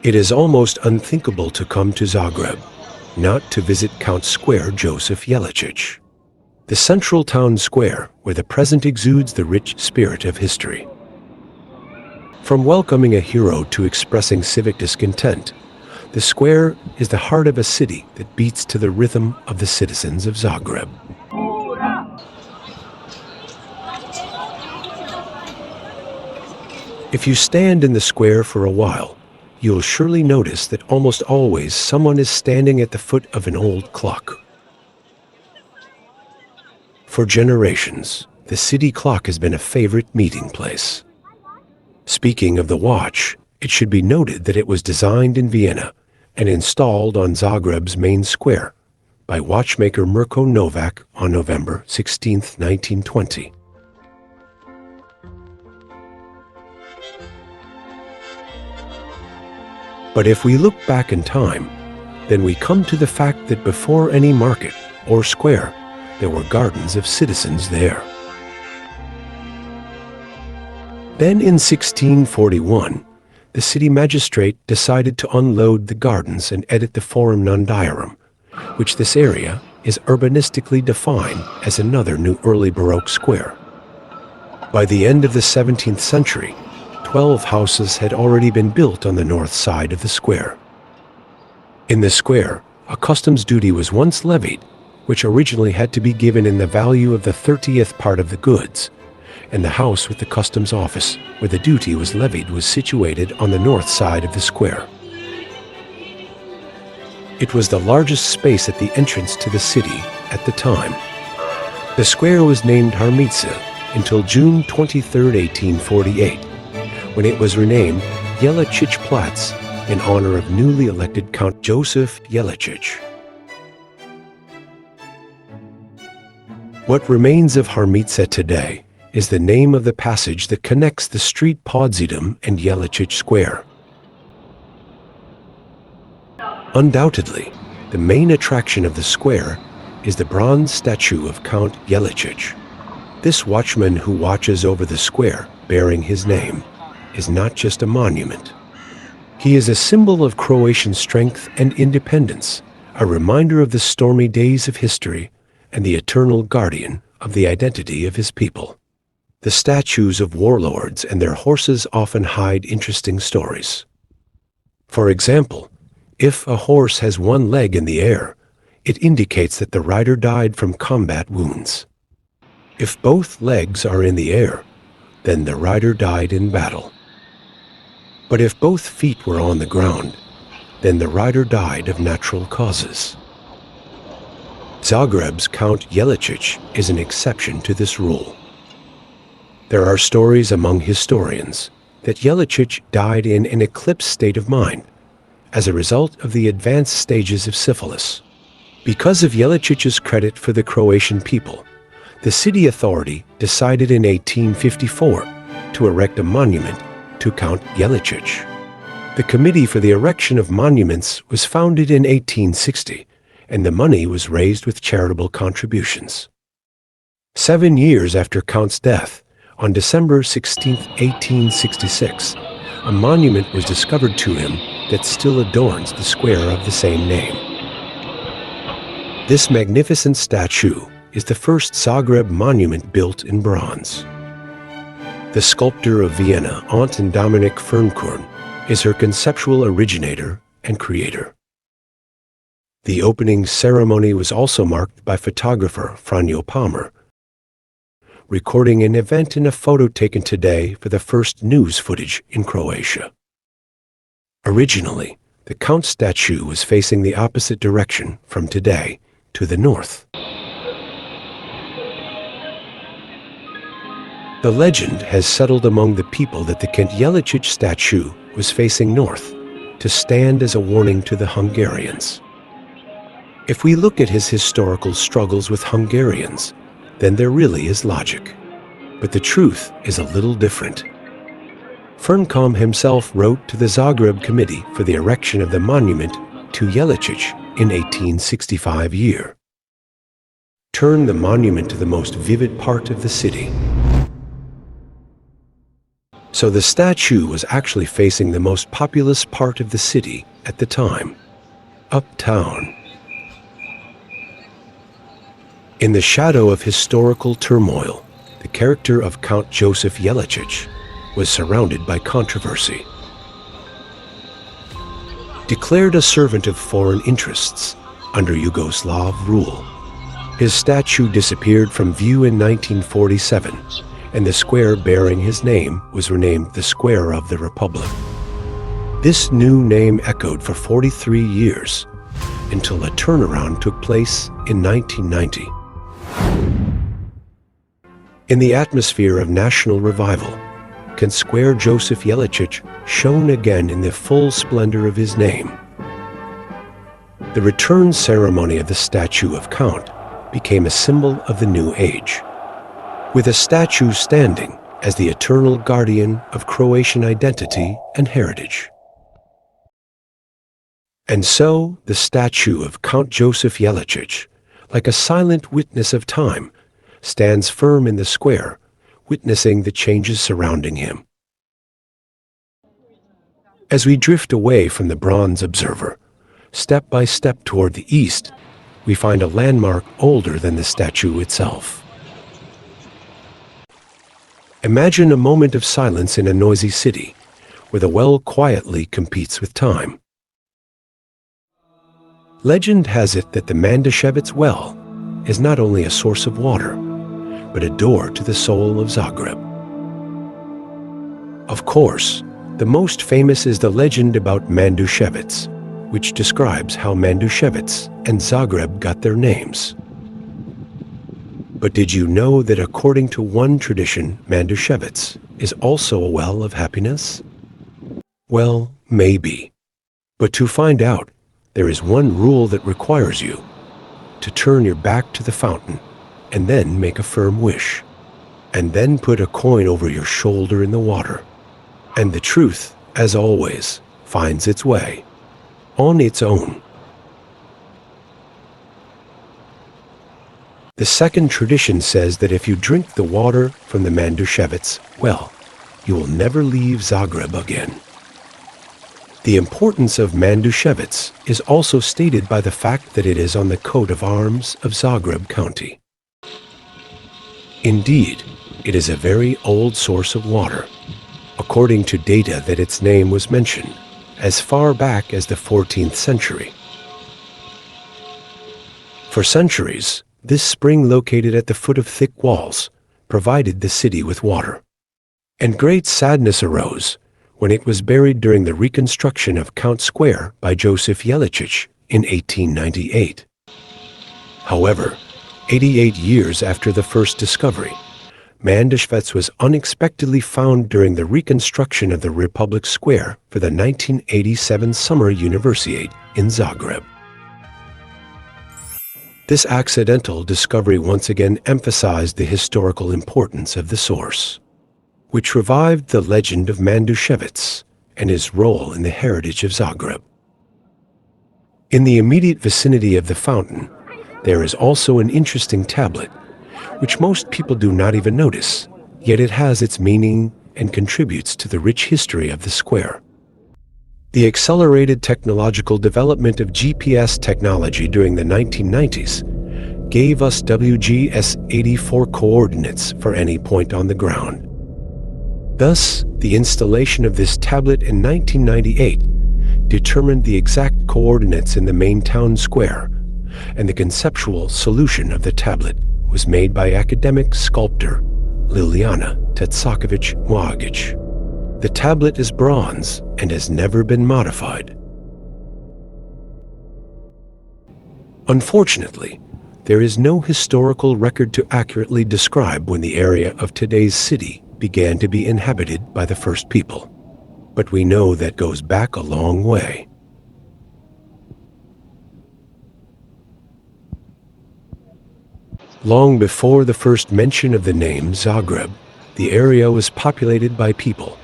It is almost unthinkable to come to Zagreb, not to visit Count Square Josip Jelačić, the central town square where the present exudes the rich spirit of history. From welcoming a hero to expressing civic discontent, the square is the heart of a city that beats to the rhythm of the citizens of Zagreb. If you stand in the square for a while, you'll surely notice that almost always someone is standing at the foot of an old clock. For generations, the city clock has been a favorite meeting place. Speaking of the watch, it should be noted that it was designed in Vienna and installed on Zagreb's main square by watchmaker Mirko Novak on November 16, 1920. But if we look back in time, then we come to the fact that before any market or square, there were gardens of citizens there. Then in 1641, the city magistrate decided to unload the gardens and edit the Forum Nondiarum, which this area is urbanistically defined as another new early Baroque square. By the end of the 17th century, 12 houses had already been built on the north side of the square. In the square, a customs duty was once levied, which originally had to be given in the value of the 30th part of the goods, and the house with the customs office, where the duty was levied, was situated on the north side of the square. It was the largest space at the entrance to the city at the time. The square was named Harmica until June 23, 1848, when it was renamed Jelačić Platz in honor of newly elected Count Josip Jelačić. What remains of Harmica today is the name of the passage that connects the street Podzidum and Jelačić Square. Undoubtedly, the main attraction of the square is the bronze statue of Count Jelačić. This watchman who watches over the square, bearing his name, is not just a monument. He is a symbol of Croatian strength and independence, a reminder of the stormy days of history, and the eternal guardian of the identity of his people. The statues of warlords and their horses often hide interesting stories. For example, if a horse has one leg in the air, it indicates that the rider died from combat wounds. If both legs are in the air, then the rider died in battle. But if both feet were on the ground, then the rider died of natural causes. Zagreb's Count Jelačić is an exception to this rule. There are stories among historians that Jelačić died in an eclipsed state of mind as a result of the advanced stages of syphilis. Because of Jelačić's credit for the Croatian people, the city authority decided in 1854 to erect a monument to Count Jelačić. The Committee for the Erection of Monuments was founded in 1860, and the money was raised with charitable contributions. 7 years after Count's death, on December 16, 1866, a monument was discovered to him that still adorns the square of the same name. This magnificent statue is the first Zagreb monument built in bronze. The sculptor of Vienna, Anton Dominik Fernkorn, is her conceptual originator and creator. The opening ceremony was also marked by photographer Franjo Palmer, recording an event in a photo taken today for the first news footage in Croatia. Originally, the Count statue was facing the opposite direction from today to the north. The legend has settled among the people that the Count Jelačić statue was facing north to stand as a warning to the Hungarians. If we look at his historical struggles with Hungarians, then there really is logic. But the truth is a little different. Fernkom himself wrote to the Zagreb Committee for the erection of the monument to Jelačić in 1865 year. Turn the monument to the most vivid part of the city. So the statue was actually facing the most populous part of the city at the time, uptown. In the shadow of historical turmoil, the character of Count Josip Jelačić was surrounded by controversy. Declared a servant of foreign interests under Yugoslav rule, his statue disappeared from view in 1947, and the square bearing his name was renamed the Square of the Republic. This new name echoed for 43 years until a turnaround took place in 1990. In the atmosphere of national revival, can Square Josip Jelačić shone again in the full splendor of his name. The return ceremony of the statue of Count became a symbol of the new age, with a statue standing as the eternal guardian of Croatian identity and heritage. And so the statue of Count Josip Jelačić, like a silent witness of time, stands firm in the square, witnessing the changes surrounding him. As we drift away from the bronze observer, step by step toward the east, we find a landmark older than the statue itself. Imagine a moment of silence in a noisy city, where the well quietly competes with time. Legend has it that the Mandusevac well is not only a source of water, but a door to the soul of Zagreb. Of course, the most famous is the legend about Mandusevac, which describes how Mandusevac and Zagreb got their names. But did you know that according to one tradition, Mandusevac is also a well of happiness? Well, maybe. But to find out, there is one rule that requires you to turn your back to the fountain and then make a firm wish, and then put a coin over your shoulder in the water. And the truth, as always, finds its way, on its own. The second tradition says that if you drink the water from the Mandusevac well, you will never leave Zagreb again. The importance of Mandusevac is also stated by the fact that it is on the coat of arms of Zagreb County. Indeed, it is a very old source of water, according to data that its name was mentioned as far back as the 14th century. For centuries, this spring located at the foot of thick walls provided the city with water. And great sadness arose when it was buried during the reconstruction of Count Square by Josip Jelačić in 1898. However, 88 years after the first discovery, Mandusevac was unexpectedly found during the reconstruction of the Republic Square for the 1987 Summer Universiade in Zagreb. This accidental discovery once again emphasized the historical importance of the source, which revived the legend of Mandusevac and his role in the heritage of Zagreb. In the immediate vicinity of the fountain, there is also an interesting tablet, which most people do not even notice, yet it has its meaning and contributes to the rich history of the square. The accelerated technological development of GPS technology during the 1990s gave us WGS-84 coordinates for any point on the ground. Thus, the installation of this tablet in 1998 determined the exact coordinates in the main town square, and the conceptual solution of the tablet was made by academic sculptor Liliana Tetsaković-Mwagić. The tablet is bronze and has never been modified. Unfortunately, there is no historical record to accurately describe when the area of today's city began to be inhabited by the first people, but we know that goes back a long way. Long before the first mention of the name Zagreb, the area was populated by people,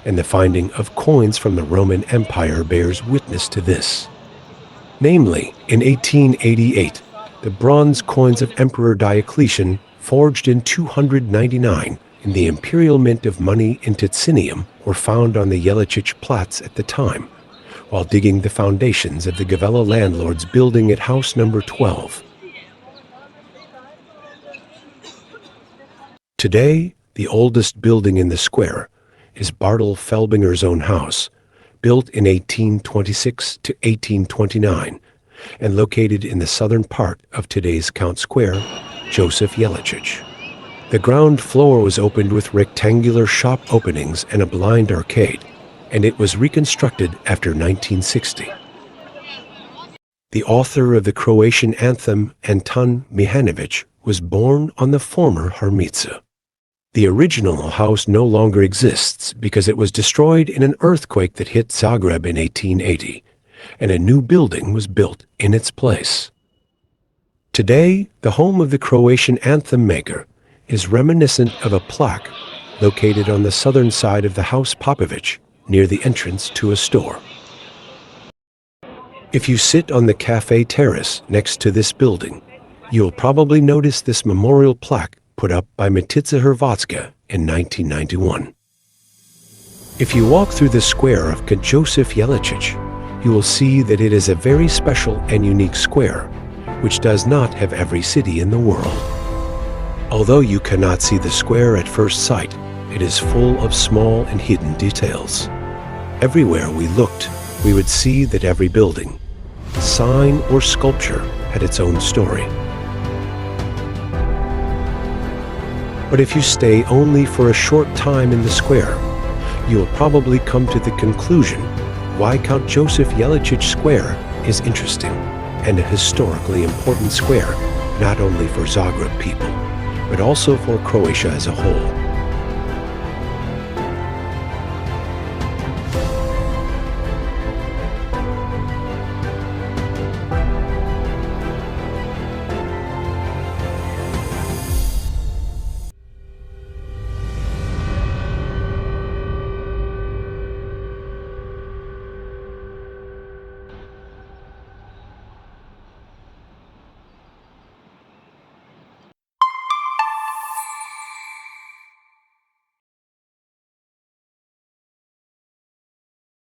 and the finding of coins from the Roman Empire bears witness to this. Namely, in 1888, the bronze coins of Emperor Diocletian, forged in 299, in the imperial mint of money in Ticinium were found on the Jelačić Platz at the time, while digging the foundations of the Gavella landlord's building at house number 12. Today, the oldest building in the square is Bartel Felbinger's own house, built in 1826 to 1829, and located in the southern part of today's Count Square, Josip Jelačić. The ground floor was opened with rectangular shop openings and a blind arcade, and it was reconstructed after 1960. The author of the Croatian anthem, Anton Mihanović, was born on the former Harmica. The original house no longer exists because it was destroyed in an earthquake that hit Zagreb in 1880, and a new building was built in its place. Today, the home of the Croatian anthem maker is reminiscent of a plaque located on the southern side of the House Popović, near the entrance to a store. If you sit on the cafe terrace next to this building, you'll probably notice this memorial plaque put up by Matica Hrvatska in 1991. If you walk through the square of Count Josip Jelačić, you will see that it is a very special and unique square, which does not have every city in the world. Although you cannot see the square at first sight, it is full of small and hidden details. Everywhere we looked, we would see that every building, sign, or sculpture had its own story. But if you stay only for a short time in the square, you will probably come to the conclusion why Count Josip Jelačić Square is interesting and a historically important square, not only for Zagreb people, but also for Croatia as a whole.